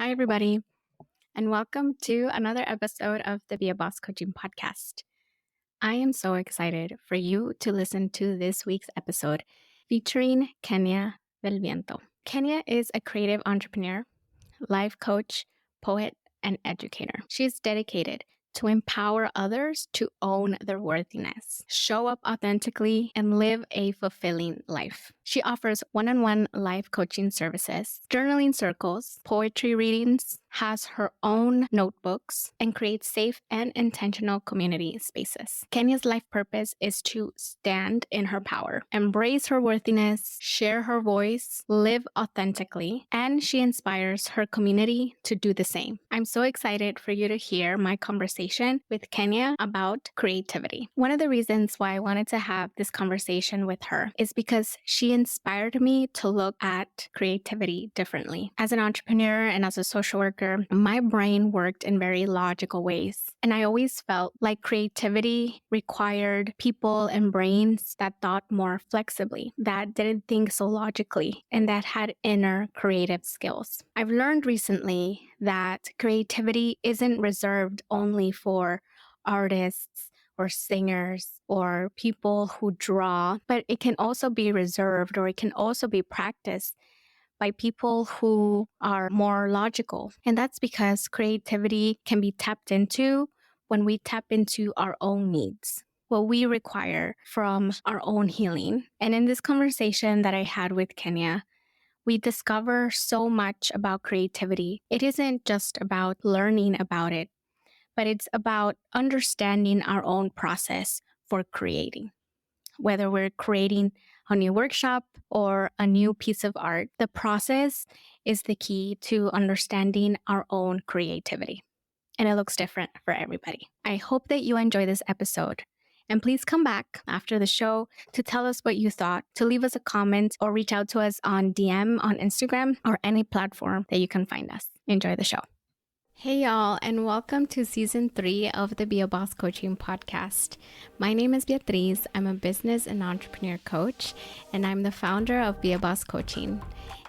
Hi, everybody, and welcome to another episode of the Be a Boss Coaching Podcast. I am so excited for you to listen to this week's episode featuring Kenia Del Viento. Kenia is a creative entrepreneur, life coach, poet, and educator. She is dedicated to empower others to own their worthiness, show up authentically, and live a fulfilling life. She offers one-on-one life coaching services, journaling circles, poetry readings, has her own notebooks, and creates safe and intentional community spaces. Kenia's life purpose is to stand in her power, embrace her worthiness, share her voice, live authentically, and she inspires her community to do the same. I'm so excited for you to hear my conversation with Kenia about creativity. One of the reasons why I wanted to have this conversation with her is because she inspired me to look at creativity differently. As an entrepreneur and as a social worker, my brain worked in very logical ways. And I always felt like creativity required people and brains that thought more flexibly, that didn't think so logically, and that had inner creative skills. I've learned recently that creativity isn't reserved only for artists or singers or people who draw, but it can also be reserved or it can also be practiced by people who are more logical. And that's because creativity can be tapped into when we tap into our own needs, what we require from our own healing. And in this conversation that I had with Kenia, we discover so much about creativity. It isn't just about learning about it, but it's about understanding our own process for creating. Whether we're creating a new workshop or a new piece of art, the process is the key to understanding our own creativity. And it looks different for everybody. I hope that you enjoy this episode. And please come back after the show to tell us what you thought, to leave us a comment or reach out to us on DM on Instagram or any platform that you can find us. Enjoy the show. Hey y'all, and welcome to season 3 of the Be a Boss Coaching Podcast. My name is Beatriz. I'm a business and entrepreneur coach, and I'm the founder of Be a Boss Coaching.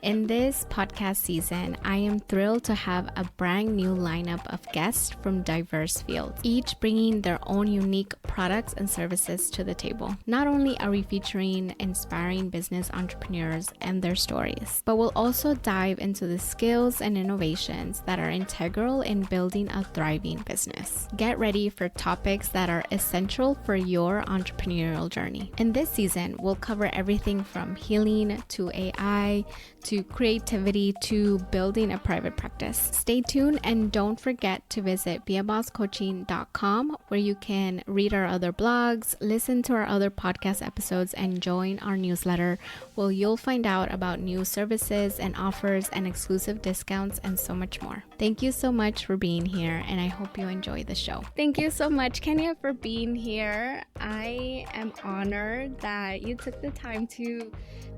In this podcast season, I am thrilled to have a brand new lineup of guests from diverse fields, each bringing their own unique products and services to the table. Not only are we featuring inspiring business entrepreneurs and their stories, but we'll also dive into the skills and innovations that are integral in building a thriving business. Get ready for topics that are essential for your entrepreneurial journey. In this season, we'll cover everything from healing to AI, to creativity, to building a private practice. Stay tuned and don't forget to visit beabosscoaching.com, where you can read our other blogs, listen to our other podcast episodes, and join our newsletter, where you'll find out about new services and offers and exclusive discounts and so much more. Thank you so much for being here, and I hope you enjoy the show. Thank you so much, Kenia, for being here. I am honored that you took the time to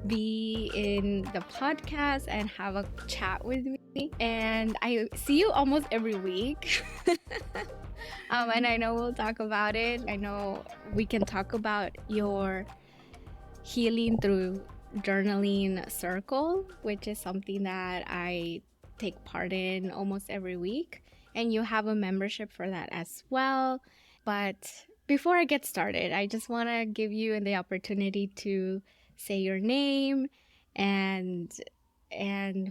be in the podcast and have a chat with me. And I see you almost every week. And I know we'll talk about it. I know we can talk about your healing through journaling circle, which is something that I take part in almost every week. And you have a membership for that as well. But before I get started, I just want to give you the opportunity to say your name and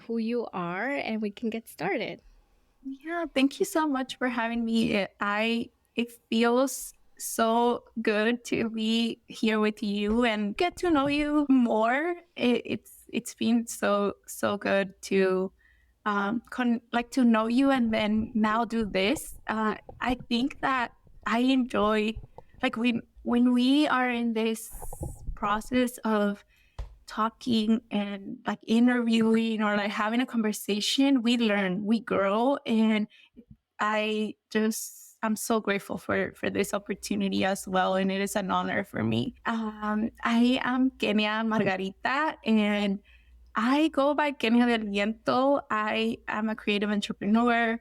who you are, and we can get started. Yeah, thank you so much for having me. It feels so good to be here with you and get to know you more. It's been so good to to know you, and then now do this. I think that I enjoy when we are in this process of talking and like interviewing or like having a conversation, we learn, we grow, and I'm so grateful for this opportunity as well, and it is an honor for me. I am Kenia Margarita, and I go by Kenia Del Viento. I am a creative entrepreneur.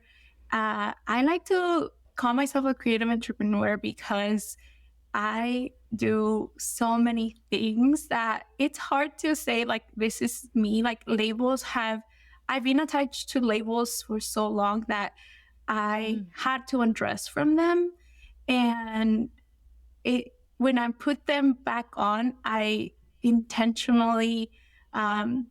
I like to call myself a creative entrepreneur because I do so many things that it's hard to say, like, this is me. Like, labels have I've been attached to labels for so long that I Mm. had to undress from them. And when I put them back on, I intentionally um,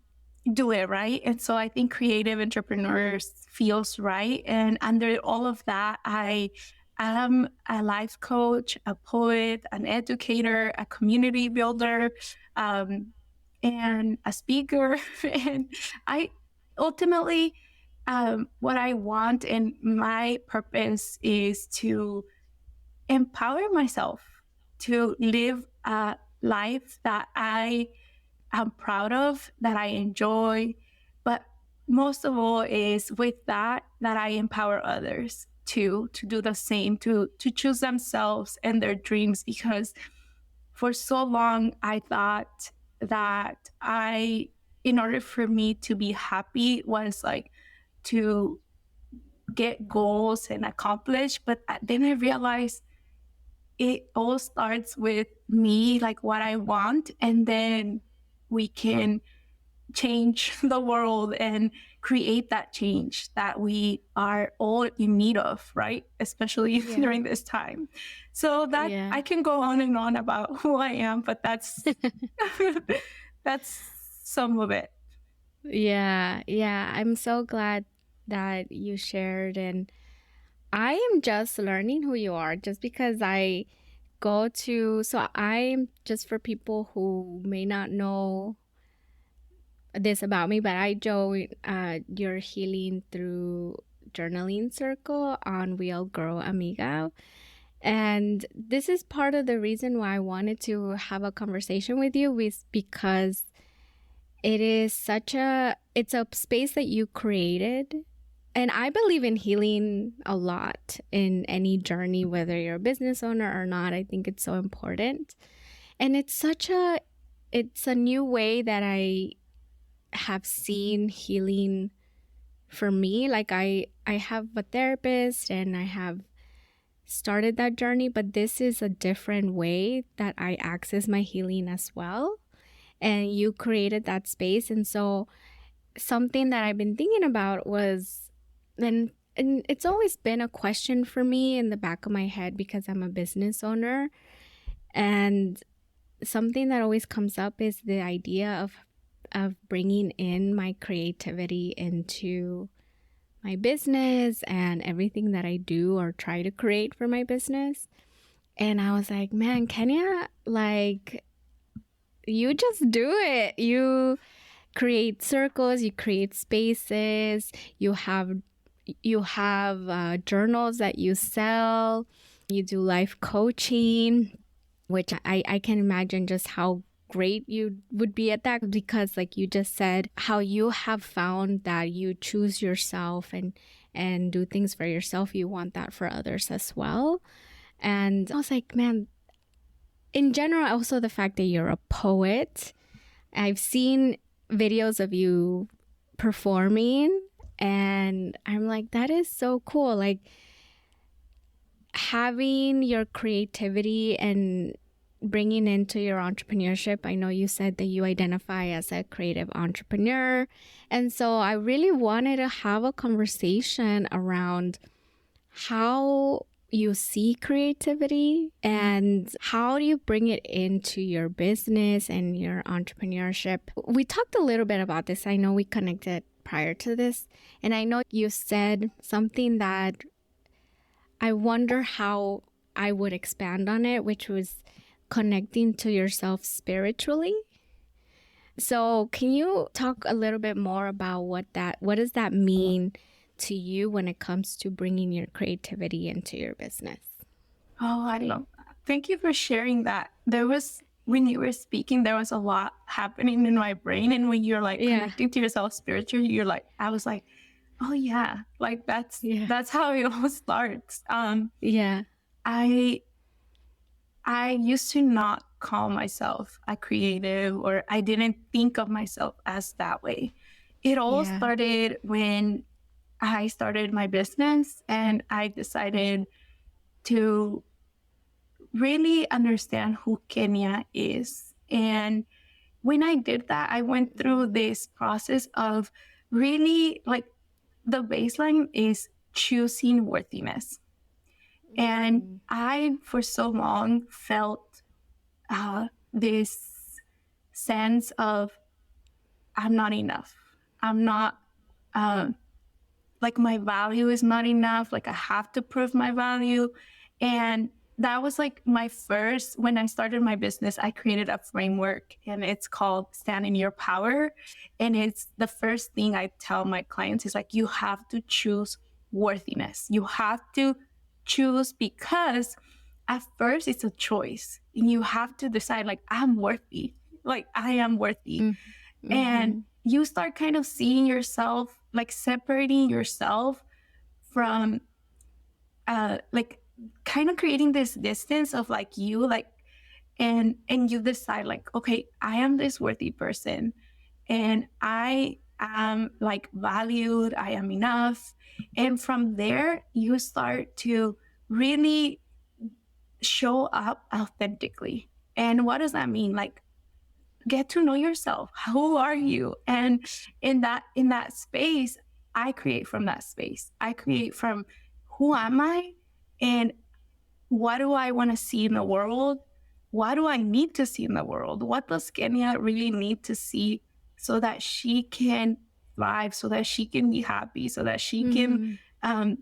do it right. And so I think creative entrepreneurs feels right. And under all of that, I am a life coach, a poet, an educator, a community builder, um, and a speaker. And I ultimately, what I want and my purpose is to empower myself to live a life that I am proud of, that I enjoy, but most of all is with that I empower others to do the same, to choose themselves and their dreams. Because for so long I thought that in order for me to be happy was like to get goals and accomplish, but then I realized it all starts with me, like what I want, and then we can change the world and create that change that we are all in need of, right? Especially Yeah. during this time. So that Yeah. I can go on and on about who I am, but that's that's some of it. Yeah. Yeah. I'm so glad that you shared. And I am just learning who you are just because I go to, so I'm just for people who may not know this about me, but I joined your healing through journaling circle on Real Girl Amiga. And this is part of the reason why I wanted to have a conversation with you, is because it's a space that you created. And I believe in healing a lot in any journey, whether you're a business owner or not. I think it's so important. And it's a new way that I have seen healing for me. Like I have a therapist and I have started that journey, but this is a different way that I access my healing as well. And you created that space. And so something that I've been thinking about was, and it's always been a question for me in the back of my head because I'm a business owner. And something that always comes up is the idea of bringing in my creativity into my business and everything that I do or try to create for my business. And I was like, man, Kenya, like, you just do it. You create circles, you create spaces, you have journals that you sell, you do life coaching, which I can imagine just how great you would be at that, because like you just said, how you have found that you choose yourself and do things for yourself, you want that for others as well. And I was like, man, in general, also the fact that you're a poet, I've seen videos of you performing and I'm like, that is so cool. Like having your creativity and bringing into your entrepreneurship. I know you said that you identify as a creative entrepreneur. And so I really wanted to have a conversation around how you see creativity and how do you bring it into your business and your entrepreneurship. We talked a little bit about this. I know we connected prior to this, and I know you said something that I wonder how I would expand on it, which was connecting to yourself spiritually. So, can you talk a little bit more about what does that mean to you when it comes to bringing your creativity into your business? Oh, I love that. Thank you for sharing that. When you were speaking, there was a lot happening in my brain. And when you're like Yeah. connecting to yourself spiritually, I was like, oh yeah, like Yeah. that's how it all starts. Yeah. I I used to not call myself a creative, or I didn't think of myself as that way. It all Yeah. started when I started my business and I decided to really understand who Kenya is. And when I did that, I went through this process of really like the baseline is choosing worthiness. And Mm. I, for so long, felt this sense of I'm not enough. I'm not, uh, like, my value is not enough. Like, I have to prove my value. And that was like my first, when I started my business, I created a framework and it's called Stand in Your Power. And it's the first thing I tell my clients is like, you have to choose worthiness. You have to choose because at first it's a choice and you have to decide, like, I'm worthy. Like, I am worthy. Mm. And Mhm. you start kind of seeing yourself, like separating yourself from like kind of creating this distance of like you, like, and you decide like, okay, I am this worthy person and I am like valued, I am enough. And from there you start to really show up authentically. And what does that mean? Like, get to know yourself. Who are you? And in that space, I create from that space. I create from who am I and what do I want to see in the world? What do I need to see in the world? What does Kenya really need to see so that she can thrive, so that she can be happy, so that she can Mhm. um,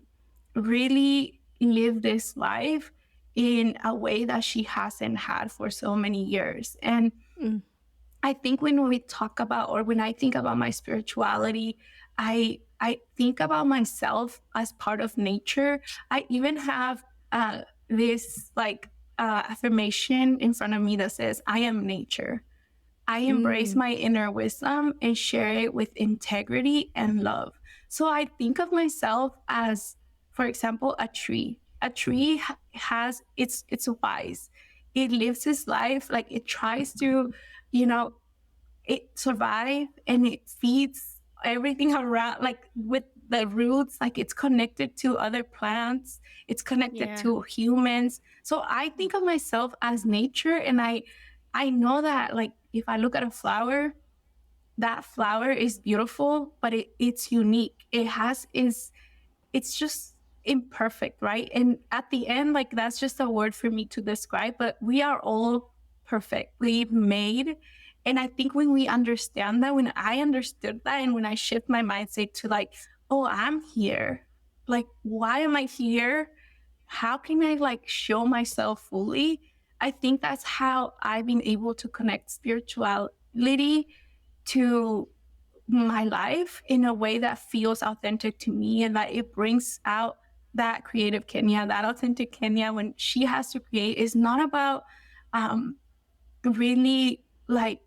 really live this life in a way that she hasn't had for so many years? And Mm. I think when we talk about, or when I think about my spirituality, I think about myself as part of nature. I even have this like affirmation in front of me that says, "I am nature." I embrace Mm. my inner wisdom and share it with integrity and love. So I think of myself as, for example, a tree. A tree has it's wise. It lives its life like it tries to, you know, it survive and it feeds everything around, like with the roots, like it's connected to other plants, it's connected Yeah. to humans. So I think of myself as nature, and I know that like if I look at a flower, that flower is beautiful, but it's unique. It has is it's just imperfect, right? And at the end, like that's just a word for me to describe, but we are all perfectly made. And I think when we understand that, when I understood that, and when I shift my mindset to like, oh, I'm here. Like, why am I here? How can I like show myself fully? I think that's how I've been able to connect spirituality to my life in a way that feels authentic to me and that it brings out that creative Kenya, that authentic Kenya when she has to create is not about um, really like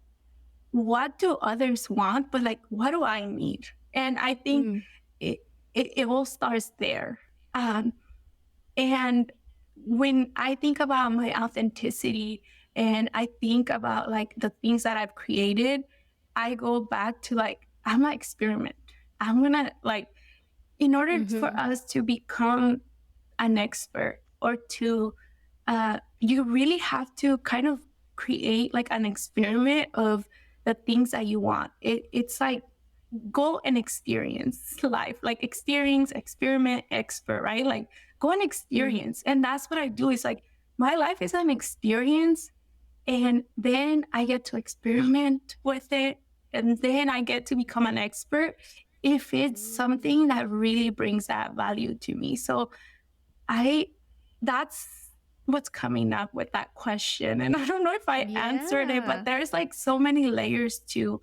what do others want, but like what do I need? And I think Mm. it it all starts there. Um, and when I think about my authenticity and I think about like the things that I've created, I go back to like, I'm an experiment. I'm gonna like, in order for Mhm. us to become an expert or to, you really have to kind of create like an experiment of the things that you want. It's like go and experience life, like experience, experiment, expert, right? Like go and Mm. experience. And that's what I do is like my life is an experience. And then I get to experiment with it. And then I get to become an expert if it's Mm. something that really brings that value to me. So I, that's what's coming up with that question. And I don't know if I answered it, but Yeah. there's like so many layers to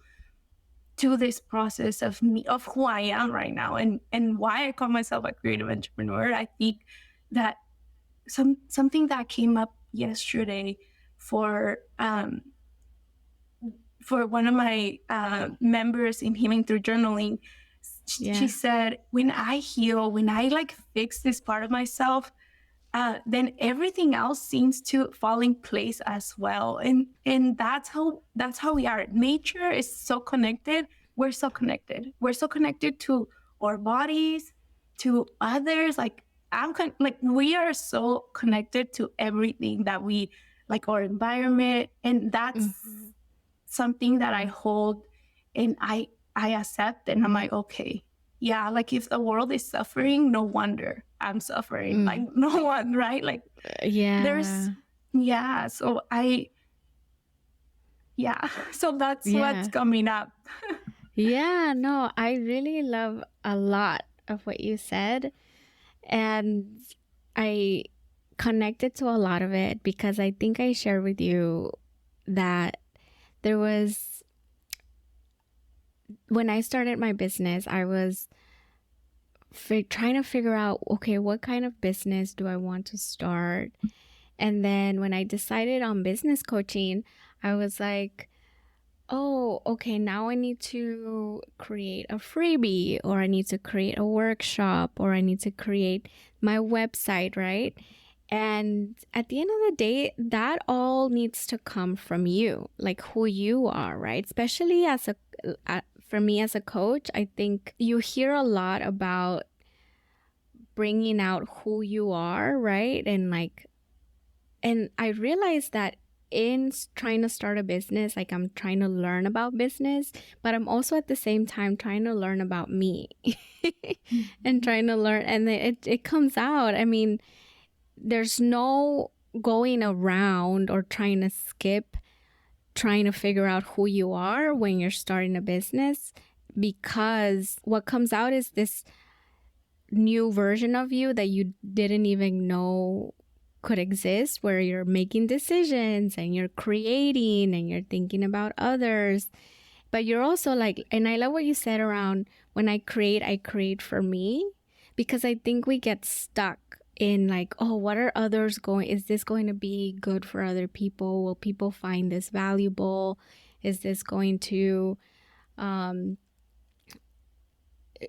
this process of me, of who I am right now, and why I call myself a creative entrepreneur. I think that something that came up yesterday for for one of my members in Healing Through Journaling, she Yeah. said, when I heal, when I like fix this part of myself, then everything else seems to fall in place as well. And that's how we are. Nature is so connected. We're so connected. We're so connected to our bodies, to others. Like like we are so connected to everything that we like our environment, and that's Mhm. something that I hold and I accept and I'm like, okay, yeah, like if the world is suffering, no wonder I'm suffering. Like Mm. no one, right? Like there's, Yeah. yeah. So yeah. So that's what's Yeah. coming up. Yeah. No, I really love a lot of what you said. And I connected to a lot of it because I think I shared with you that there was, when I started my business, I was trying to figure out, okay, what kind of business do I want to start? And then when I decided on business coaching, I was like, oh, okay, now I need to create a freebie, or I need to create a workshop, or I need to create my website, right? And at the end of the day, that all needs to come from you, like who you are, right? Especially for me as a coach, I think you hear a lot about bringing out who you are, right? And I realized that in trying to start a business, like I'm trying to learn about business, but I'm also at the same time trying to learn about me and Mhm. trying to learn. And it comes out. I mean, there's no going around or trying to skip trying to figure out who you are when you're starting a business, because what comes out is this new version of you that you didn't even know could exist, where you're making decisions and you're creating and you're thinking about others. But you're also like, and I love what you said around, when I create for me, because I think we get stuck in like, oh, what are others going, is this going to be good for other people? Will people find this valuable? Is this going to um,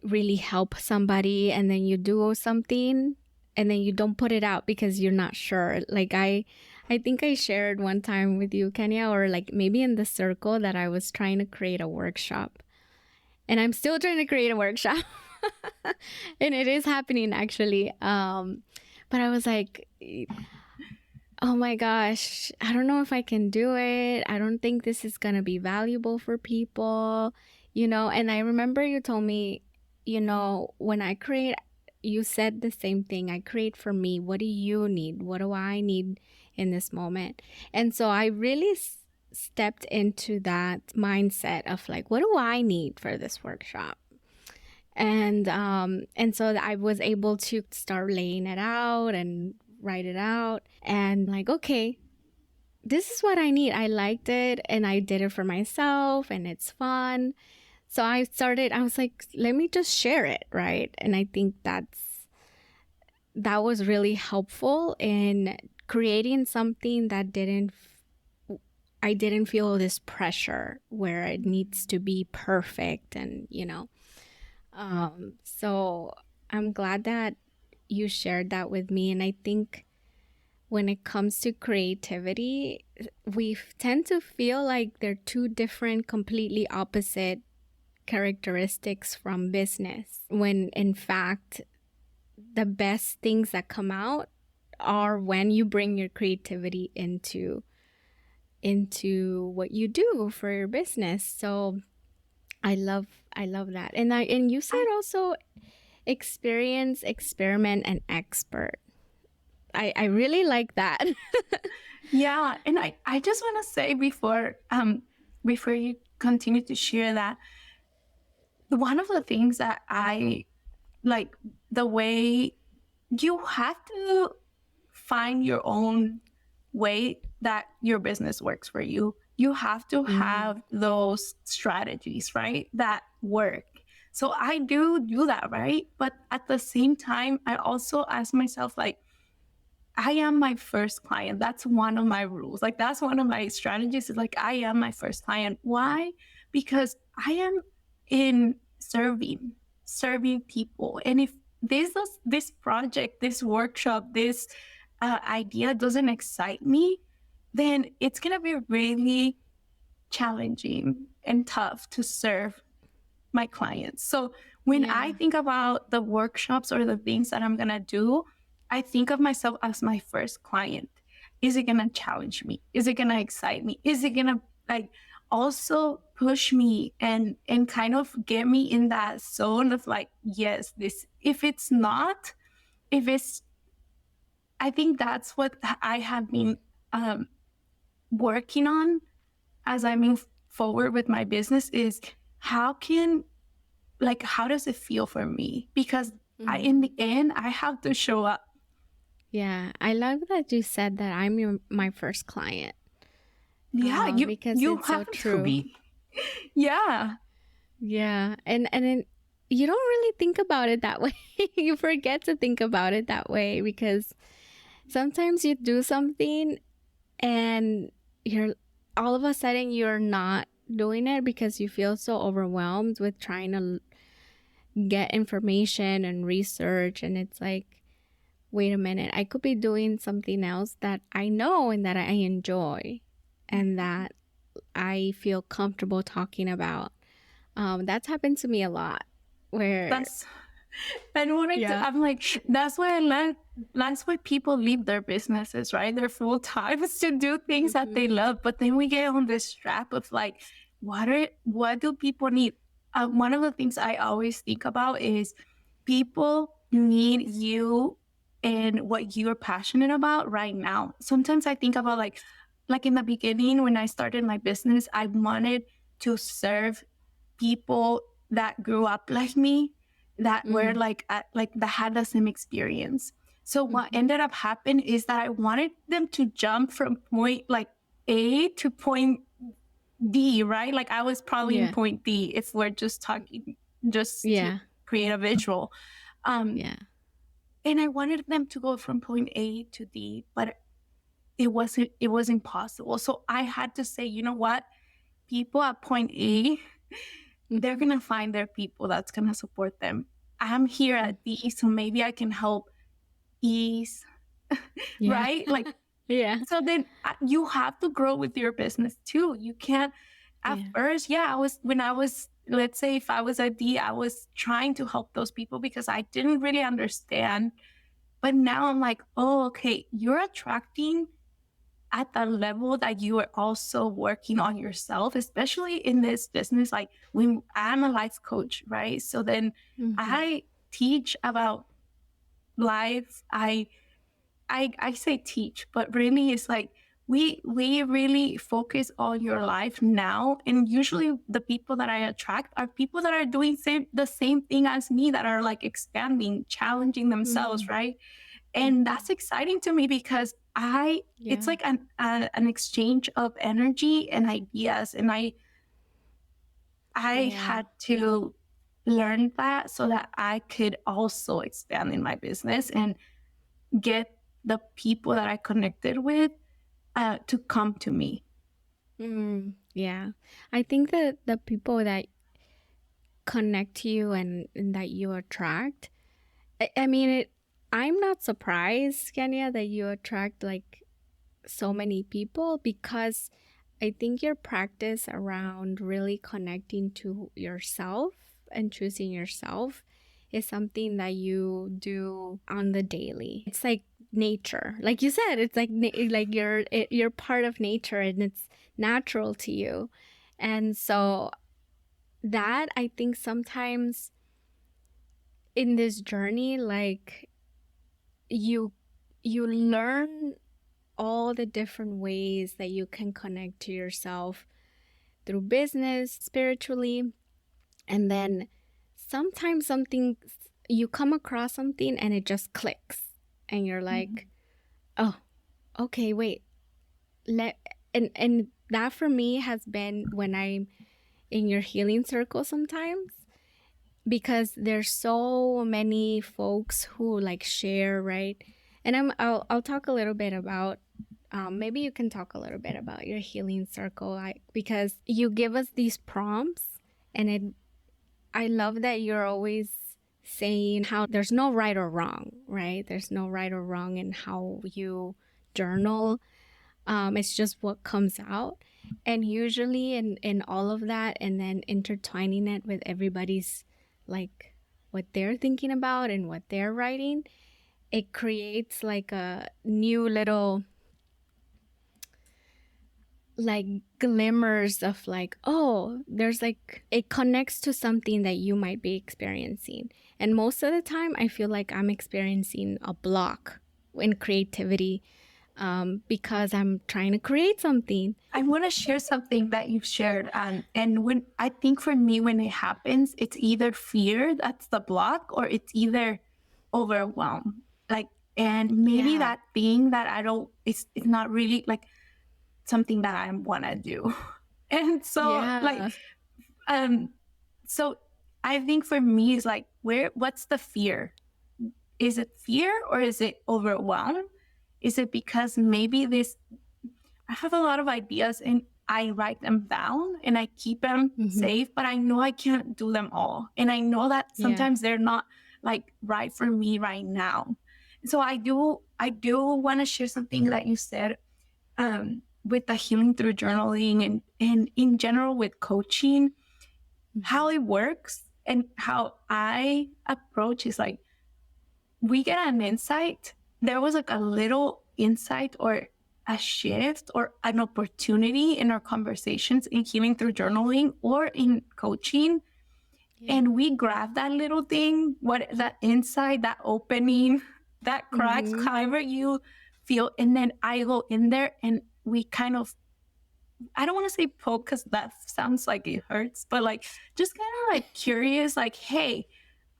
really help somebody? And then you do something and then you don't put it out because you're not sure. Like I think I shared one time with you, Kenya, or like maybe in the circle, that I was trying to create a workshop, and I'm still trying to create a workshop. And it is happening actually. But I was like, oh my gosh, I don't know if I can do it. I don't think this is going to be valuable for people, you know? And I remember you told me, you know, when I create, you said the same thing. I create for me. What do you need? What do I need in this moment? And so I really stepped into that mindset of like, what do I need for this workshop? And so I was able to start laying it out and write it out, and like, okay, this is what I need. I liked it and I did it for myself and it's fun. So I was like, let me just share it, right? And I think that was really helpful in creating something that I didn't feel this pressure where it needs to be perfect, and you know. So I'm glad that you shared that with me. And I think when it comes to creativity, we tend to feel like they're two different, completely opposite characteristics from business, when in fact, the best things that come out are when you bring your creativity into what you do for your business. So I love that. And you said I also experience, experiment, and expert. I really like that. Yeah, and I just want to say before you continue to share that, one of the things that I like, the way you have to find your own way that your business works for you. You have to Mm, have those strategies, right? That work. So I do that, right? But at the same time, I also ask myself, like, I am my first client. That's one of my rules. Like, that's one of my strategies is like, I am my first client. Why? Because I am in serving people. And if this project, this workshop, this idea doesn't excite me, then it's going to be really challenging and tough to serve my clients. So when I yeah. think about the workshops or the things that I'm going to do, I think of myself as my first client. Is it going to challenge me? Is it going to excite me? Is it going to like also push me and kind of get me in that zone of like, yes, this, if it's not, if it's, I think that's what I have been um, working on as I move forward with my business is how can, like, how does it feel for me? Because in the end, I have to show up. Yeah, I love that you said that I'm my first client, Yeah, because you it's so have to true. be. Yeah. Yeah, and then you don't really think about it that way. You forget to think about it that way because sometimes you do something and you're all of a sudden you're not doing it because you feel so overwhelmed with trying to get information and research, and it's like, wait a minute, I could be doing something else that I know and that I enjoy and that I feel comfortable talking about. That's happened to me a lot where, That's and when yeah. I'm like, that's why I learned. That's why people leave their businesses, right? Their full times to do things that Mm-hmm. they love. But then we get on this trap of like, what do people need? One of the things I always think about is people need you and what you're passionate about right now. Sometimes I think about like in the beginning when I started my business, I wanted to serve people that grew up like me, that were Mm-hmm. like that had the same experience. So what Mm-hmm. ended up happening is that I wanted them to jump from point like A to point D, right? Like I was probably in Yeah. point D if we're just talking just to Yeah. create a visual. Um, Yeah. and I wanted them to go from point A to D, but it was impossible. So I had to say, you know what? People at point A, they're Mm-hmm. going to find their people that's going to support them. I'm here at D, so maybe I can help ease, Yeah. right? Like, Yeah. so then you have to grow with your business too. You can't, at Yeah. first, when I was, let's say if I was at D, I was trying to help those people because I didn't really understand. But now I'm like, oh, okay, you're attracting at that level that you are also working on yourself, especially in this business. Like when I'm a life coach, right? So then Mm-hmm. I teach about life. I say teach, but really it's like we really focus on your life now. And usually the people that I attract are people that are doing the same thing as me, that are like expanding, challenging themselves, Mm-hmm. right? And Mm-hmm. that's exciting to me because it's Yeah. like an exchange of energy and ideas. And I Yeah. had to learn that so that I could also expand in my business and get the people that I connected with to come to me. Yeah. I think that the people that connect to you and that you attract, I mean, I'm not surprised, Kenya, that you attract like so many people because I think your practice around really connecting to yourself and choosing yourself is something that you do on the daily. It's like nature. Like you said, it's like like you're part of nature and it's natural to you. And so that I think sometimes in this journey like you you learn all the different ways that you can connect to yourself through business, spiritually. And then sometimes something, you come across something and it just clicks. And you're like, oh, okay, wait. Let and that for me has been when I'm in your healing circle sometimes because there's so many folks who like share, right? And I'll talk a little bit about maybe you can talk a little bit about your healing circle because you give us these prompts and I love that you're always saying how there's no right or wrong, right? There's no right or wrong in how you journal. It's just what comes out. And usually in all of that and then intertwining it with everybody's like what they're thinking about and what they're writing, it creates like a new little like glimmers of like, oh, there's like, it connects to something that you might be experiencing. And most of the time, I feel like I'm experiencing a block in creativity because I'm trying to create something. I want to share something that you've shared. And when I think for me, when it happens, it's either fear that's the block or it's either overwhelm. Like, and maybe Yeah. that thing that I don't, it's not really like something that I want to do. And so, like, Yeah. um, so I think for me, it's like, what's the fear? Is it fear or is it overwhelm? Is it because maybe I have a lot of ideas and I write them down and I keep them Mm-hmm. safe, but I know I can't do them all. And I know that Yeah. sometimes they're not like right for me right now. So I do want to share something that you said with the healing through journaling and in general with coaching, how Mm-hmm. it works and how I approach is like we get an insight. There was like a little insight or a shift or an opportunity in our conversations in healing through journaling or in coaching. Yeah. And we grab that little thing, what that insight, that opening, that cracks, Mm-hmm. however you feel. And then I go in there and we kind of, I don't want to say poke because that sounds like it hurts, but like just kind of like curious, like, hey,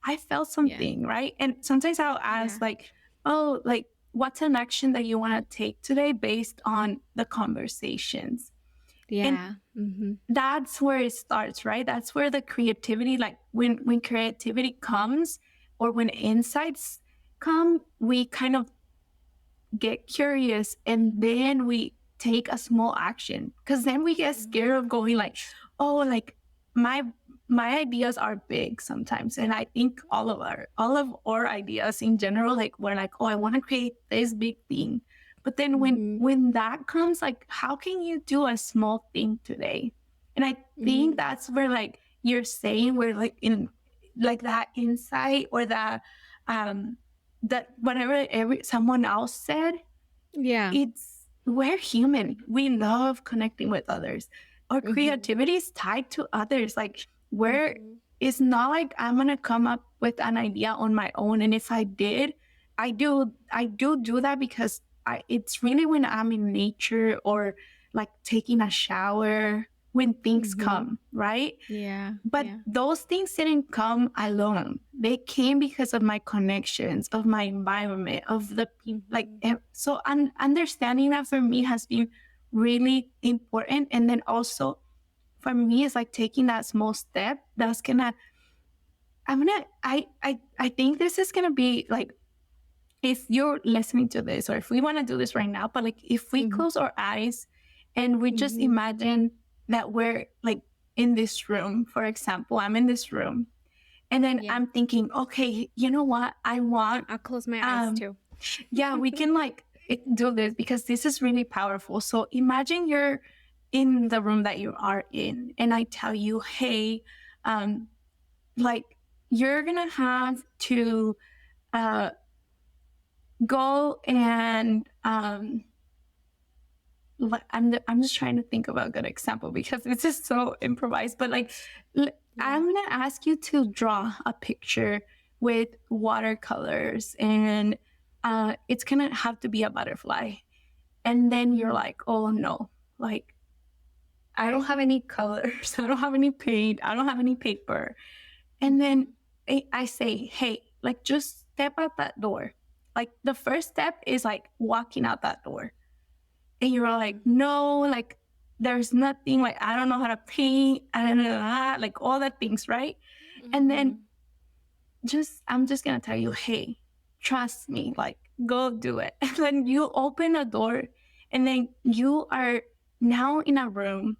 I felt Yeah. something, right? And sometimes I'll Yeah. ask, like, oh, like, what's an action that you want to take today based on the conversations? And Yeah. Mm-hmm. that's where it starts, right? That's where the creativity, like when creativity comes or when insights come, we kind of get curious and then we take a small action because then we get scared of going like, oh, like my my ideas are big sometimes. And I think all of our ideas in general, like we're like, oh, I want to create this big thing. But then when Mm-hmm. when that comes, like, how can you do a small thing today? And I think Mm-hmm. that's where like you're saying we're like in like that insight or um that whatever someone else said, Yeah. it's we're human. We love connecting with others. Our Mm-hmm. creativity is tied to others. Like where Mm-hmm. it's not like I'm gonna come up with an idea on my own. And if I did, I do that because it's really when I'm in nature or like taking a shower when things Mm-hmm. come, right? Yeah. But Yeah. those things didn't come alone. They came because of my connections, of my environment, of the people. Like, Mm-hmm. so understanding that for me has been really important. And then also for me, it's like taking that small step that's gonna, I think this is gonna be like, if you're listening to this or if we want to do this right now, but like if we Mm-hmm. close our eyes and we just Mm-hmm. imagine that we're like in this room, for example, I'm in this room and then Yeah. I'm thinking, okay, you know what? I want, I'll close my eyes um, too. yeah, we can like do this because this is really powerful. So imagine you're in the room that you are in and I tell you, hey, um, like you're going to have to, uh, go and I'm just trying to think of a good example because it's just so improvised. But like, Yeah. I'm gonna ask you to draw a picture with watercolors, and it's gonna have to be a butterfly. And then you're Mm-hmm. like, oh no, like I don't have any colors, I don't have any paint, I don't have any paper. And then Mm-hmm. I say, hey, like just step out that door. Like the first step is like walking out that door. And you're all like, Mm-hmm. no, like there's nothing, like I don't know how to paint, I don't know that, like all the things, right? And then Mm-hmm. I'm just gonna tell you, hey, trust me, like go do it. And then you open a door and then you are now in a room.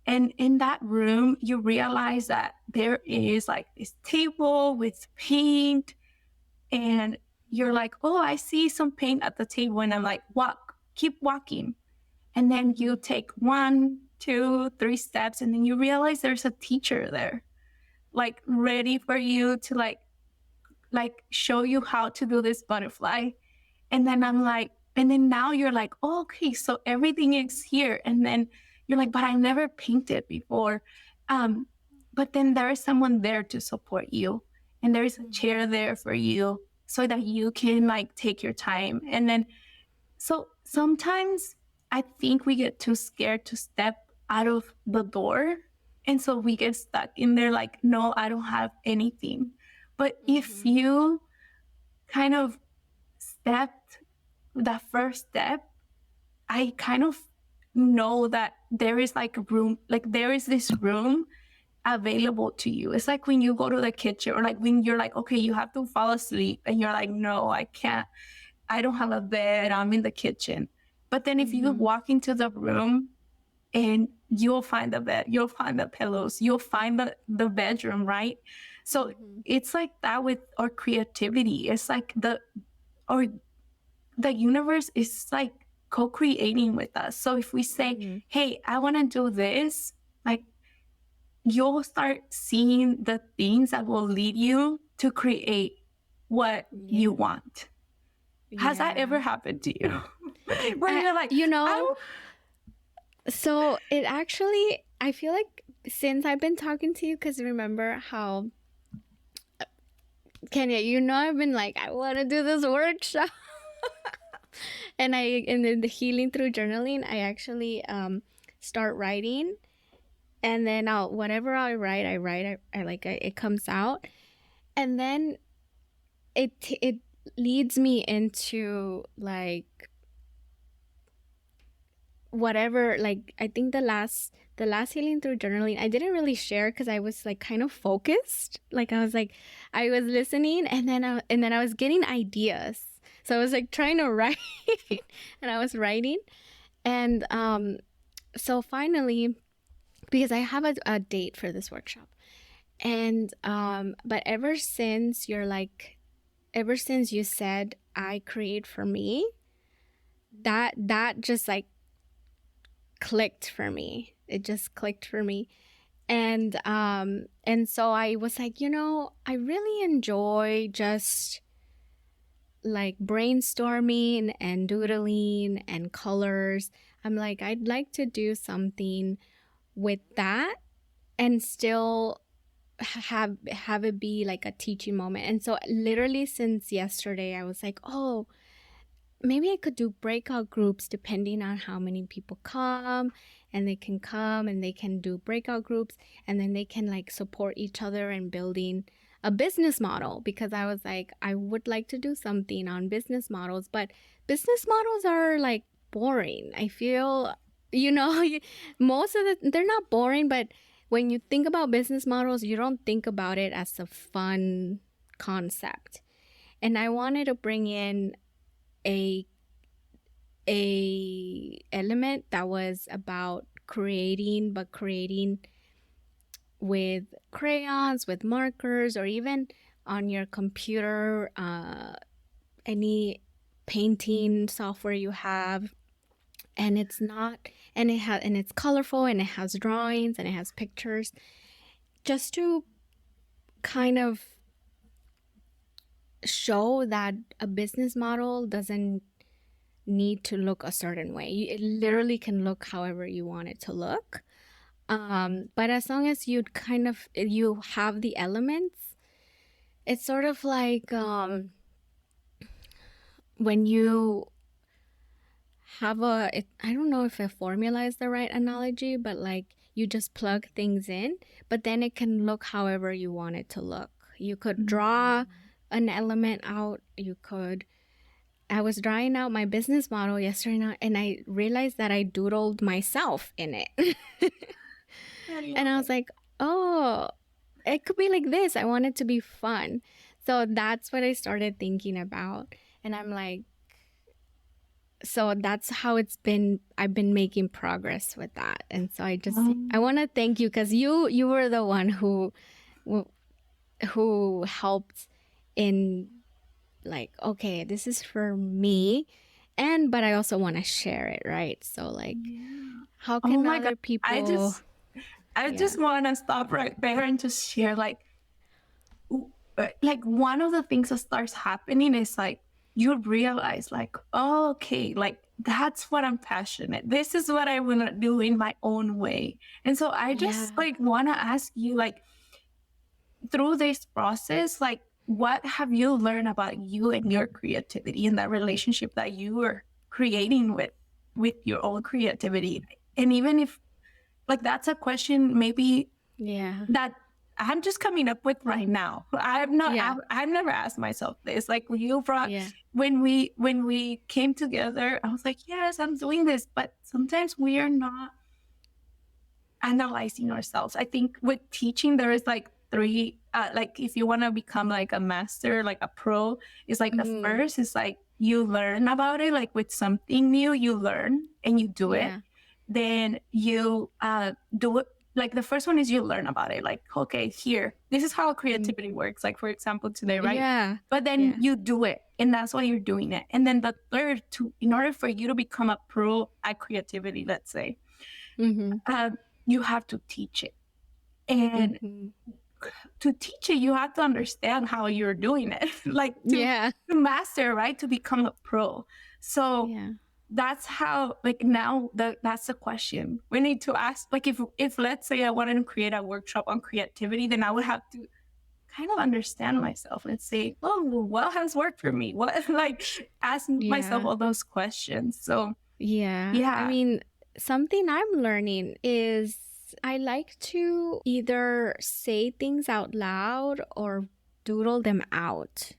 And in that room, you realize that there is like this table with paint, and you're like, oh, I see some paint at the table. And I'm like, walk, keep walking. And then Mm-hmm. you take 1, 2, 3 steps, and then you realize there's a teacher there, like ready for you to like show you how to do this butterfly. And then I'm like, And then now you're like, oh, okay, so everything is here. And then you're like, but I never painted before. Um, but then there is someone there to support you. And there is a chair there for you so that you can like take your time. And then, so sometimes I think we get too scared to step out of the door. And so we get stuck in there like, no, I don't have anything. But if you kind of stepped that first step, I kind of know that there is like a room, like there is this room available to you. It's like when you go to the kitchen or like when you're like, okay, you have to fall asleep and you're like, no, I can't. I don't have a bed. I'm in the kitchen. But then if you walk into the room and you'll find the bed, you'll find the pillows, you'll find the bedroom, right? So it's like that with our creativity. It's like or the universe is like co-creating with us. So if we say, hey, I want to do this, like you'll start seeing the things that will lead you to create what you want. Has that ever happened to you? Where you're like, so it actually, I feel like since I've been talking to you, because remember how, Kenya, I've been like, I want to do this workshop. And in the healing through journaling, I actually start writing, and then whatever I write, it comes out, and then it leads me into like whatever, like I think the last healing through journaling I didn't really share because I was like kind of focused, like I was listening, and then I was getting ideas, so I was like trying to write and I was writing, and so finally, because I have a date for this workshop, and but ever since you said I create for me, that just like clicked for me. It just clicked for me. And so I was like, I really enjoy just like brainstorming and doodling and colors. I'm like, I'd like to do something with that and still have it be like a teaching moment. And so literally since yesterday, I was like, oh, maybe I could do breakout groups depending on how many people come, and they can do breakout groups, and then they can like support each other in building a business model, because I was like, I would like to do something on business models, but business models are like boring. I feel, most of they're not boring, but when you think about business models, you don't think about it as a fun concept. And I wanted to bring in a element that was about creating, but creating with crayons, with markers, or even on your computer, any painting software you have. And it's colorful, and it has drawings, and it has pictures, just to kind of show that a business model doesn't need to look a certain way. It literally can look however you want it to look. But as long as you have the elements, it's sort of like when you have I don't know if a formula is the right analogy, but like you just plug things in, but then it can look however you want it to look. You could draw an element out. I was drawing out my business model yesterday, and I realized that I doodled myself in it. And I was like, oh, it could be like this. I want it to be fun. So that's what I started thinking about. And I'm like, so that's how it's been. I've been making progress with that. And so I want to thank you, because you were the one who helped in like, okay, this is for me, but I also want to share it, right? So like, how can other people? I just want to stop right there and just share like one of the things that starts happening is like you realize like, oh, okay, like that's what I'm passionate. This is what I want to do in my own way. And so I just Yeah. like want to ask you, like, through this process, like, what have you learned about you and your creativity and that relationship that you are creating with your own creativity? And even if, like, that's a question maybe Yeah. that I'm just coming up with right now. I'm not. Yeah. I've never asked myself this. Like you brought Yeah. when we came together, I was like, yes, I'm doing this. But sometimes we are not analyzing ourselves. I think with teaching, there is like three. Like if you want to become like a master, like a pro, is like the Mhm. first is like you learn about it. Like with something new, you learn and you do it. Yeah. Then you do it. Like the first one is you learn about it. Like, okay, here, this is how Mm. creativity works. Like for example, today, right? Yeah. But then Yeah. you do it, and that's why you're doing it. And then the third, to in order for you to become a pro at creativity, let's say, Mhm. um, you have to teach it. And Mhm. to teach it, you have to understand how you're doing it, like Yeah. to master, right? To become a pro. So Yeah. that's how, like, now that's the question we need to ask. Like if let's say I wanted to create a workshop on creativity, then I would have to kind of understand myself and say, oh, what has worked for me? What, like, ask myself Yeah. all those questions. So Yeah. I yeah. mean, something I'm learning is I like to either say things out loud or doodle them out.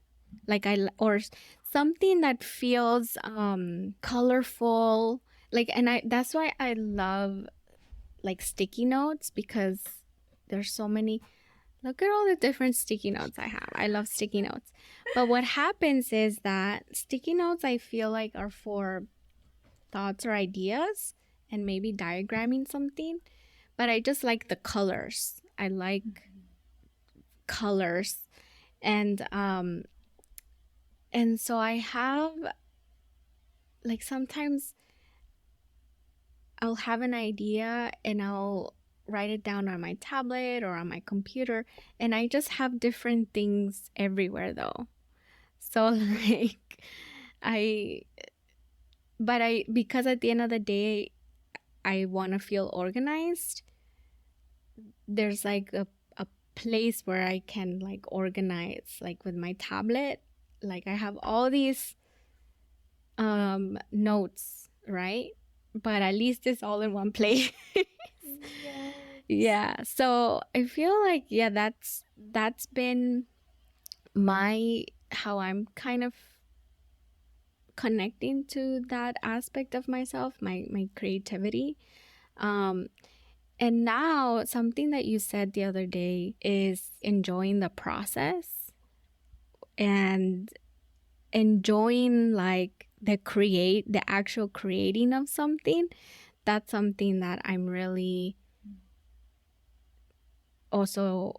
Or something that feels colorful. Like, and I that's why I love like sticky notes, because there's so many. Look at all the different sticky notes I have. I love sticky notes. But what happens is that sticky notes, I feel like, are for thoughts or ideas and maybe diagramming something. But I just like the colors. I like colors. And so I have, like, sometimes I'll have an idea and I'll write it down on my tablet or on my computer, and I just have different things everywhere though. So like I because at the end of the day I want to feel organized, there's like a place where I can like organize, like with my tablet. Like I have all these notes, right? But at least it's all in one place. Yes. Yeah. So I feel like, yeah, that's been my how I'm kind of connecting to that aspect of myself, my creativity. Um and now something that you said the other day is enjoying the process and enjoying like the actual creating of something. That's something that I'm really also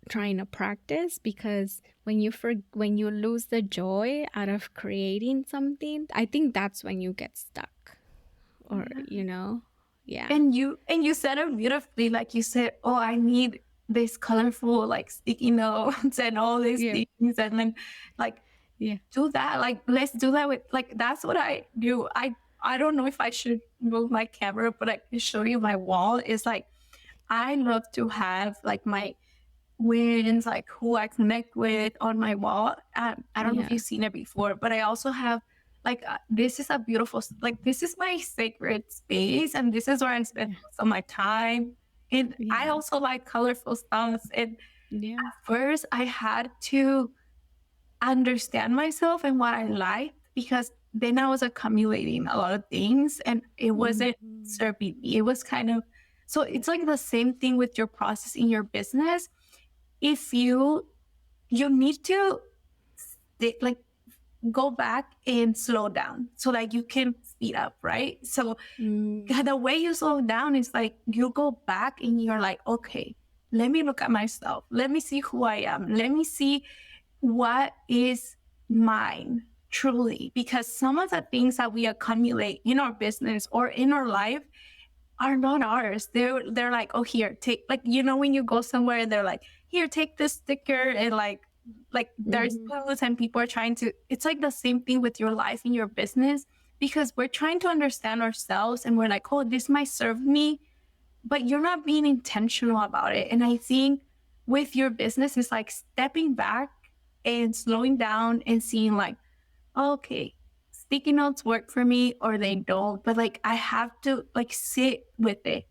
trying to practice, because when you lose the joy out of creating something, I think that's when you get stuck, or yeah. And you said it beautifully. Like you said, oh, I need this colorful like sticky notes and all these Yeah. things, and then like Yeah. do that. Like let's do that with, like, that's what I do. I don't know if I should move my camera, but I can show you my wall. It's like I love to have like my wins, like who I connect with on my wall. I don't know if Yeah. you've seen it before, but I also have like this is a beautiful, like this is my sacred space, and this is where I spend Yeah. most of my time. And I Yeah. also like colorful stuff. And Yeah. first, I had to understand myself and what I liked, because then I was accumulating a lot of things and it wasn't Mhm. serving me. It was kind of, so it's like the same thing with your process in your business. If you need to like go back and slow down so that you can speed up, right? So Mm. the way you slow down is like you go back and you're like, okay, let me look at myself, let me see who I am, let me see what is mine truly, because some of the things that we accumulate in our business or in our life are not ours. They're like, oh, here, take, like, when you go somewhere and they're like, here, take this sticker and like like there's Mm-hmm. booths and people are trying to, it's like the same thing with your life and your business, because we're trying to understand ourselves and we're like, oh, this might serve me, but you're not being intentional about it. And I think with your business, it's like stepping back and slowing down and seeing like, okay, sticky notes work for me or they don't, but like I have to like sit with it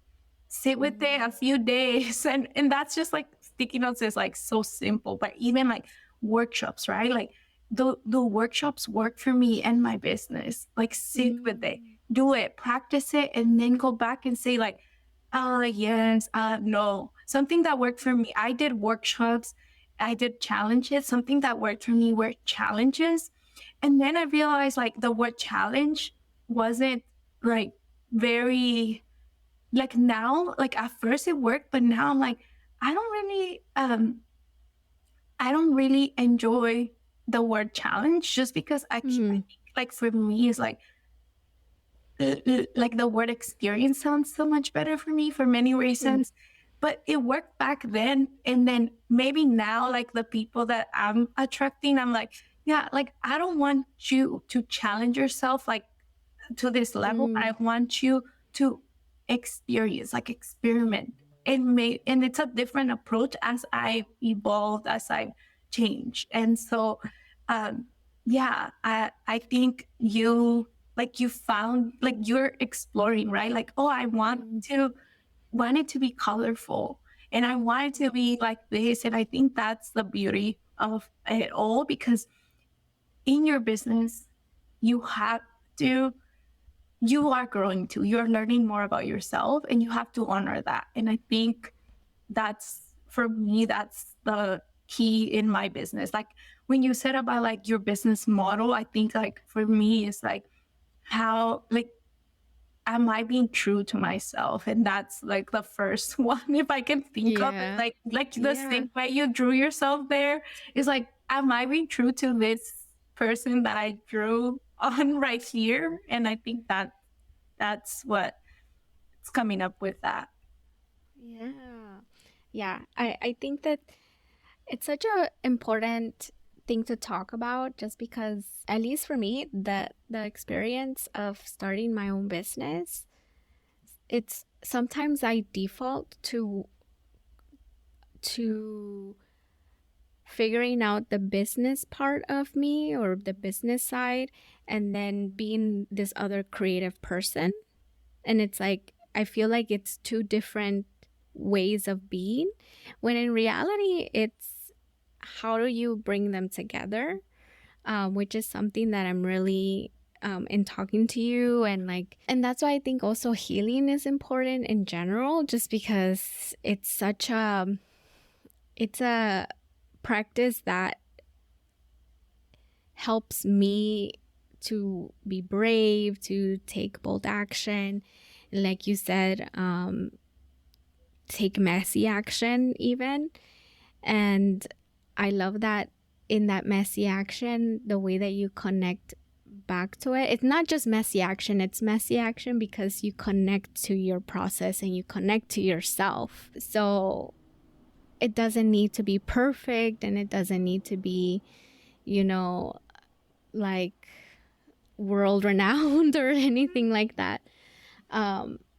a few days. And that's just like sticky notes is like so simple, but even like workshops, right? Like the workshops work for me and my business. Like sit with it, Mm-hmm. do it, practice it, and then go back and say like, yes, no. Something that worked for me. I did workshops, I did challenges. Something that worked for me were challenges. And then I realized like the word challenge wasn't like very, like now, like at first it worked, but now I'm like, I don't really I don't really enjoy the word challenge, just because I think like for me it's like the word experience sounds so much better for me for many Mm-hmm. reasons. But it worked back then, and then maybe now like the people that I'm attracting, I'm like, yeah, like I don't want you to challenge yourself like to this level. I want you to experience, like experiment, and it's a different approach as I evolved, as I changed. And so, um, yeah, I think you, like you found, like you're exploring, right? Like, oh, I want it to be colorful, and I want it to be like this. And I think that's the beauty of it all, because in your business, you have to, you are growing too. You're learning more about yourself, and you have to honor that. And I think that's, for me, that's the key in my business. Like when you said about like your business model, I think like for me it's like, how, like, am I being true to myself? And that's like the first one, if I can think of it, Yeah. like the Yeah. same way you drew yourself there is like, am I being true to this person that I drew on right here? And I think that that's what's coming up with that. Yeah. Yeah. I think that it's such a important thing to talk about, just because, at least for me, the experience of starting my own business, it's sometimes I default to figuring out the business part of me, or the business side, and then being this other creative person. And it's like, I feel like it's two different ways of being, when in reality, it's how do you bring them together, which is something that I'm really in talking to you. And like, and that's why I think also healing is important in general, just because it's a practice that helps me to be brave, to take bold action, and like you said, take messy action even. And I love that in that messy action, the way that you connect back to it. It's not just messy action, it's messy action because you connect to your process and you connect to yourself. So it doesn't need to be perfect, and it doesn't need to be, you know, like world renowned or anything like that.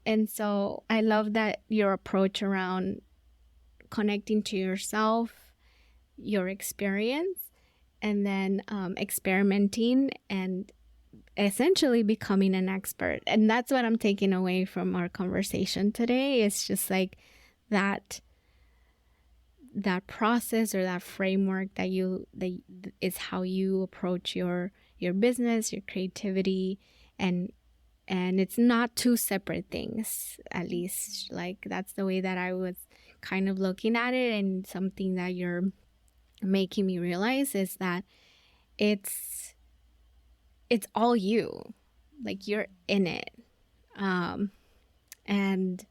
And so I love that your approach around connecting to yourself, your experience, and then experimenting and essentially becoming an expert. And that's what I'm taking away from our conversation today. It's just like that process, or that framework that is how you approach your business, your creativity, and it's not two separate things. At least like that's the way that I was kind of looking at it. And something that you're making me realize is that it's all you, like you're in it. um and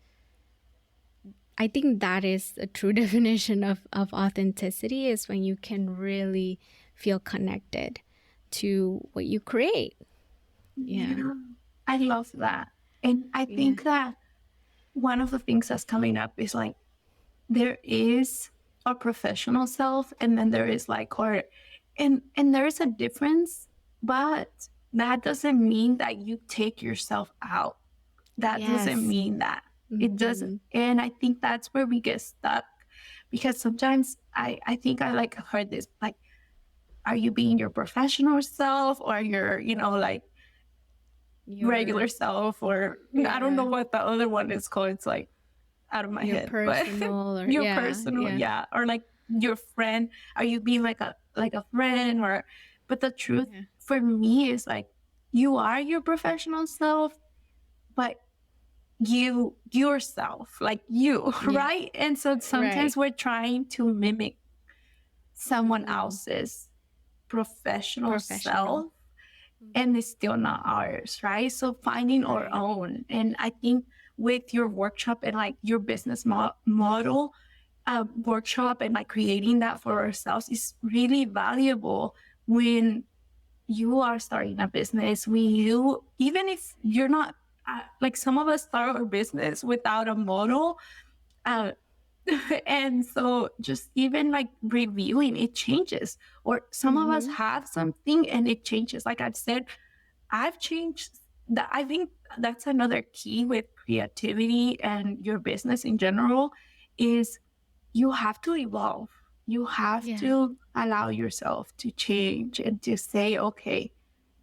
I think that is a true definition of authenticity, is when you can really feel connected to what you create. Yeah. Yeah, I love that. And I Yeah. think that one of the things that's coming up is like, there is our professional self, and then there is like our, and there is a difference, but that doesn't mean that you take yourself out. That doesn't Yes. mean that. It doesn't. Mm-hmm. And I think that's where we get stuck, because sometimes I think I like heard this, like, are you being your professional self or your, like, Your regular self, or I don't know yeah, what the other one is called. It's like out of my your head, but personal or your yeah, personal, yeah, yeah, or like your friend. Are you being like a friend, or? But the truth yeah, for me is like, you are your professional self, but you yourself, like you, yeah. right? And so Right. sometimes we're trying to mimic someone Mm-hmm. else's professional Professional. self, and Mm-hmm. it's still not ours, right? So finding our Right. own. And I think with your workshop and like your business model, workshop, and like creating that for ourselves is really valuable when you are starting a business. When you, even if you're not, like some of us start our business without a model, uh, and so just even like reviewing, it changes. Or some of us Mm-hmm. have something and it changes. Like I've said, I've changed that. I think that's another key with creativity and your business in general is you have to evolve. You have Yeah. to allow yourself to change and to say, okay,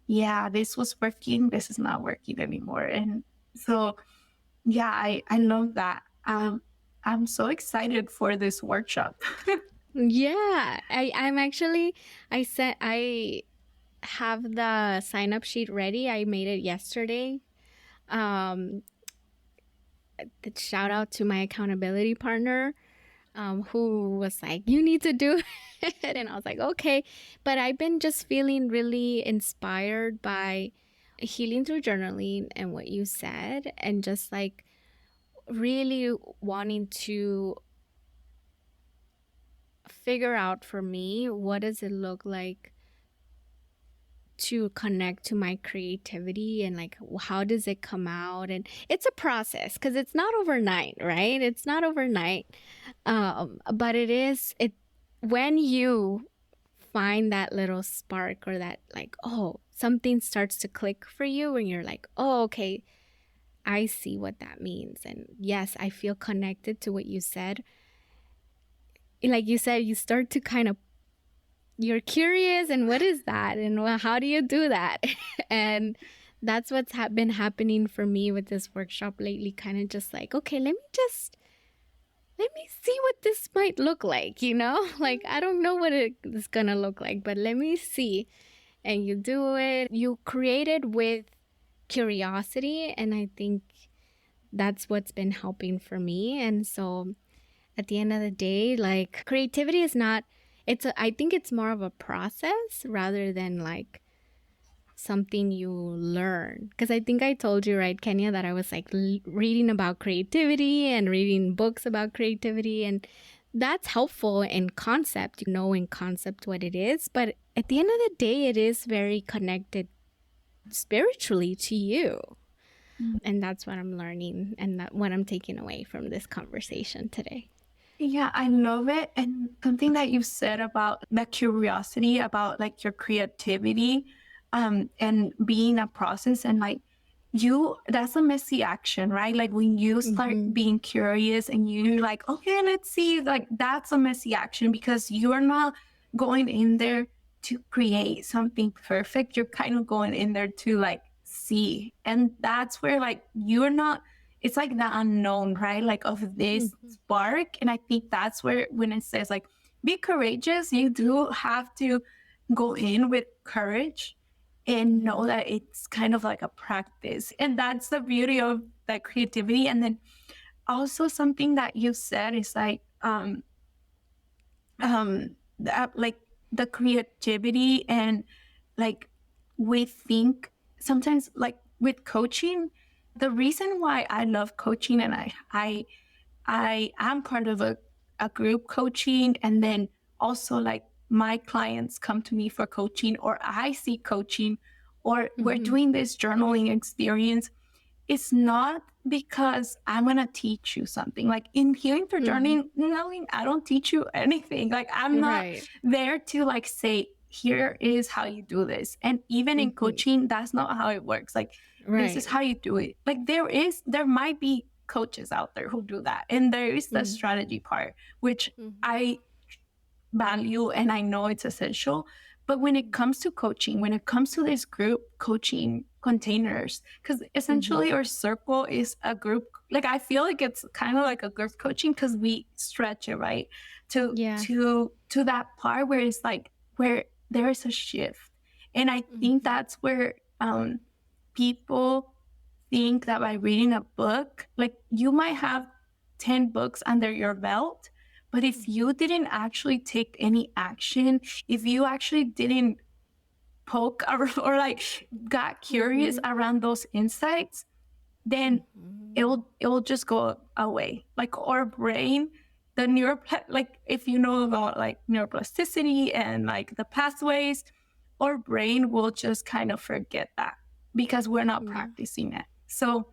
yeah, this was working, this is not working anymore. And so, yeah, I love that. I'm so excited for this workshop. Yeah. I'm actually I have the sign up sheet ready. I made it yesterday. Um the shout out to my accountability partner, who was like, you need to do it. And I was like, okay. But I've been just feeling really inspired by healing through journaling and what you said, and just like really wanting to figure out for me, what does it look like to connect to my creativity, and like how does it come out. And it's a process because it's not overnight, right? It's not overnight. But it when you find that little spark, or that like, oh, something starts to click for you and you're like, oh, okay, I see what that means. And yes, I feel connected to what you said. Like you said, you start to kind of, you're curious, and what is that, and how do you do that? And that's what's been happening for me with this workshop lately, kind of just like, okay, let me see what this might look like, like I don't know what it is gonna look like, but let me see. And you do it, you create it with curiosity, and I think that's what's been helping for me. And so at the end of the day, like, creativity is not, I think it's more of a process rather than like something you learn. Because I think I told you, right, Kenya, that I was like reading about creativity and reading books about creativity, and that's helpful in concept, in concept what it is. But at the end of the day, it is very connected spiritually to you. And that's what I'm learning, and what I'm taking away from this conversation today. Yeah, I love it. And something that you said about that curiosity, about like your creativity, and being a process, and like that's a messy action, right? Like when you start Mm-hmm. being curious and you like, okay, let's see, like that's a messy action because you're not going in there to create something perfect. You're kind of going in there to like see. And that's where like you're not, it's like the unknown, right? Like of this Mm-hmm. spark. And I think that's where, when it says like, be courageous, you do have to go in with courage and know Mm-hmm. that it's kind of like a practice. And that's the beauty of that creativity. And then also something that you said is like, that, like the creativity, and like we think sometimes like with coaching, the reason why I love coaching, and I am part of a group coaching, and then also like my clients come to me for coaching, or I see coaching, or we're Mm-hmm. doing this journaling experience. It's not because I'm gonna teach you something. Like in healing through Mhm. journaling, I don't teach you anything. Like I'm not Right. there to like say, here is how you do this. And even in Mhm. coaching, that's not how it works. Like this is Right. how you do it. Like there might be coaches out there who do that. And there is the Mhm. strategy part, which Mhm. I value and I know it's essential. But when it comes to coaching, when it comes to this group coaching containers, because Mhm. essentially our circle is a group, like I feel like it's kind of like a group coaching because we stretch it, right? To Yeah. to that part where it's like where there is a shift. And I think Mhm. that's where people think that by reading a book, like you might have 10 books under your belt, but if Mhm. you didn't actually take any action, if you actually didn't poke or like got curious Mhm. around those insights, then Mhm. it will just go away. Like our brain, the like if you know about like neuroplasticity and like the pathways, our brain will just kind of forget that because we're not Yeah. practicing it. So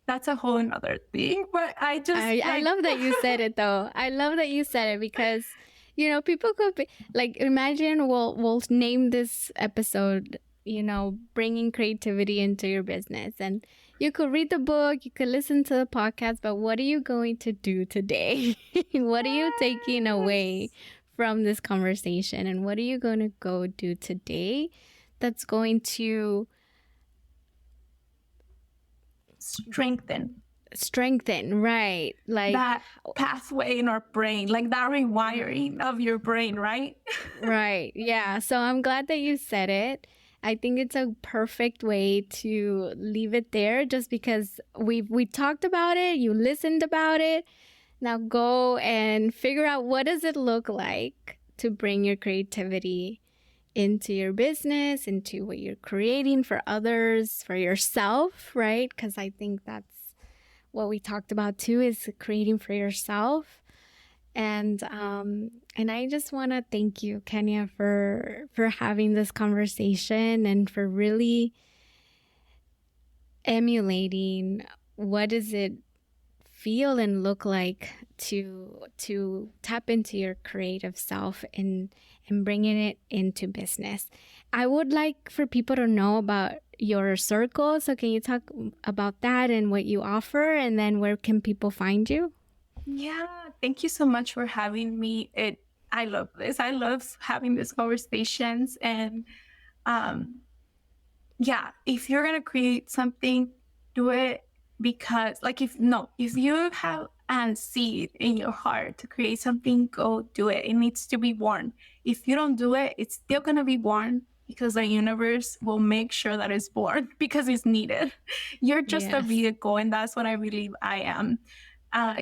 that's a whole another thing. But I just I like love that you said it though. I love that you said it because people could be like, imagine we'll name this episode, bringing creativity into your business, and you could read the book, you could listen to the podcast, but what are you going to do today? What are you taking away yes, from this conversation, and what are you going to go do today that's going to strengthen strengthen, right? Like, that pathway in our brain, like that right. rewiring of your brain, right? Right. Yeah. So I'm glad that you said it. I think it's a perfect way to leave it there just because we talked about it, you listened about it. Now go and figure out what does it look like to bring your creativity into your business, into what you're creating for others, for yourself, right? Cuz I think that's what we talked about too, is creating for yourself. And I just want to thank you, Kenya, for having this conversation and for really emulating what does it feel and look like to tap into your creative self and bringing it into business. I would like for people to know about your circle. So can you talk about that and what you offer, and then where can people find you? Yeah, thank you so much for having me. I love this. I love having these conversations. And um yeah, if you're gonna create something, do it because like if you have a seed in your heart to create something, go do it. It needs to be born. If you don't do it, it's still gonna be born because the universe will make sure that it's born because it's needed. You're just a Yes. vehicle, and that's what I believe I am.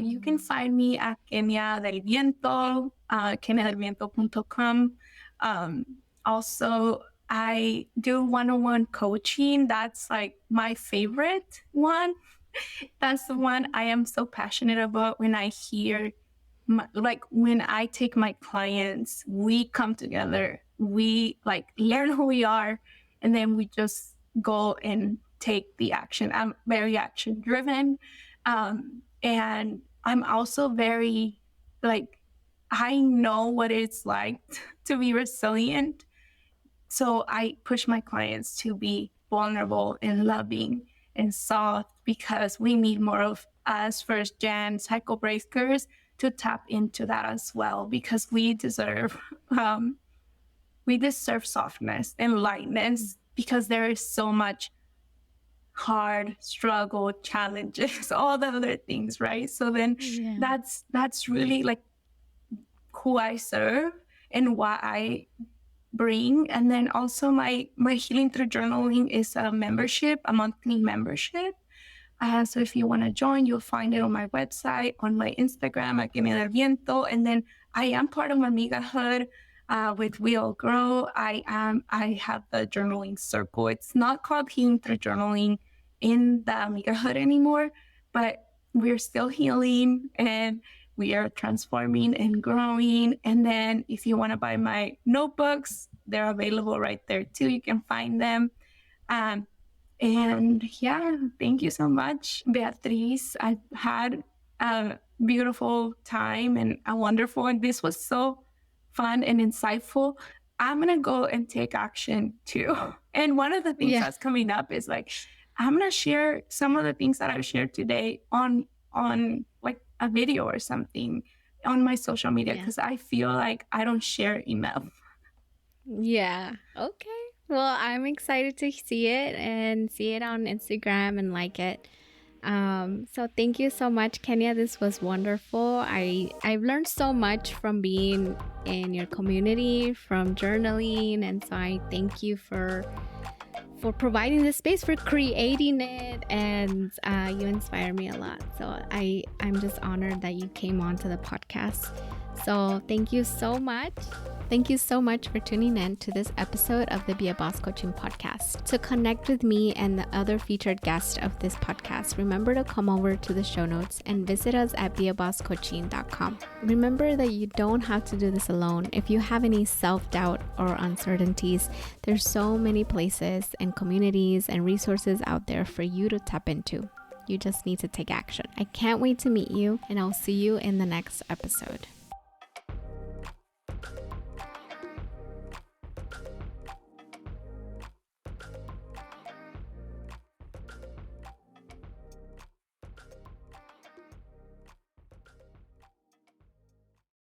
You can Mm-hmm. find me at Kenia Del Viento, keniadelviento.com. Um, Also, I do one-on-one coaching. That's like my favorite one. That's the one I am so passionate about. When I hear like when I take my clients, we come together, we like learn who we are, and then we just go and take the action. I'm very action driven. And I'm also very like, I know what it's like to be resilient, so I push my clients to be vulnerable and loving and soft because we need more of us first gen cycle breakers to tap into that as well because um, we deserve softness and lightness because there is so much hard struggle challenges all the other things, right? So then Yeah. that's really like who I serve and why I bring. And then also my healing through journaling is a membership, a monthly membership. So if you want to join, you'll find it on my website, on my Instagram at Kenia Del Viento. And then I am part of Amigahood with We All Grow. I have the journaling circle. It's not called Healing Through Journaling in the Amigahood anymore, but we're still healing and we are transforming and growing. And then if you want to buy my notebooks, they're available right there too. You can find them. Um, And yeah, thank you so much, Beatriz. I've had a beautiful time and a wonderful, and this was so fun and insightful. I'm going to go and take action too. And one of the things Yeah. that's coming up is like, I'm going to share some of the things that I've shared today on like a video or something on my social media, Yeah. because I feel like I don't share enough. Yeah. Okay. Well, I'm excited to see it and see it on Instagram and like it. So thank you so much, Kenya. This was wonderful. I've learned so much from being in your community, from journaling, and so I thank you for providing the space, for creating it, and you inspire me a lot. So I'm just honored that you came on to the podcast. So thank you so much. Thank you so much for tuning in to this episode of the Be a Boss Coaching Podcast. To connect with me and the other featured guests of this podcast, remember to come over to the show notes and visit us at beabosscoaching.com. Remember that you don't have to do this alone. If you have any self-doubt or uncertainties, there's so many places and communities and resources out there for you to tap into. You just need to take action. I can't wait to meet you, and I'll see you in the next episode.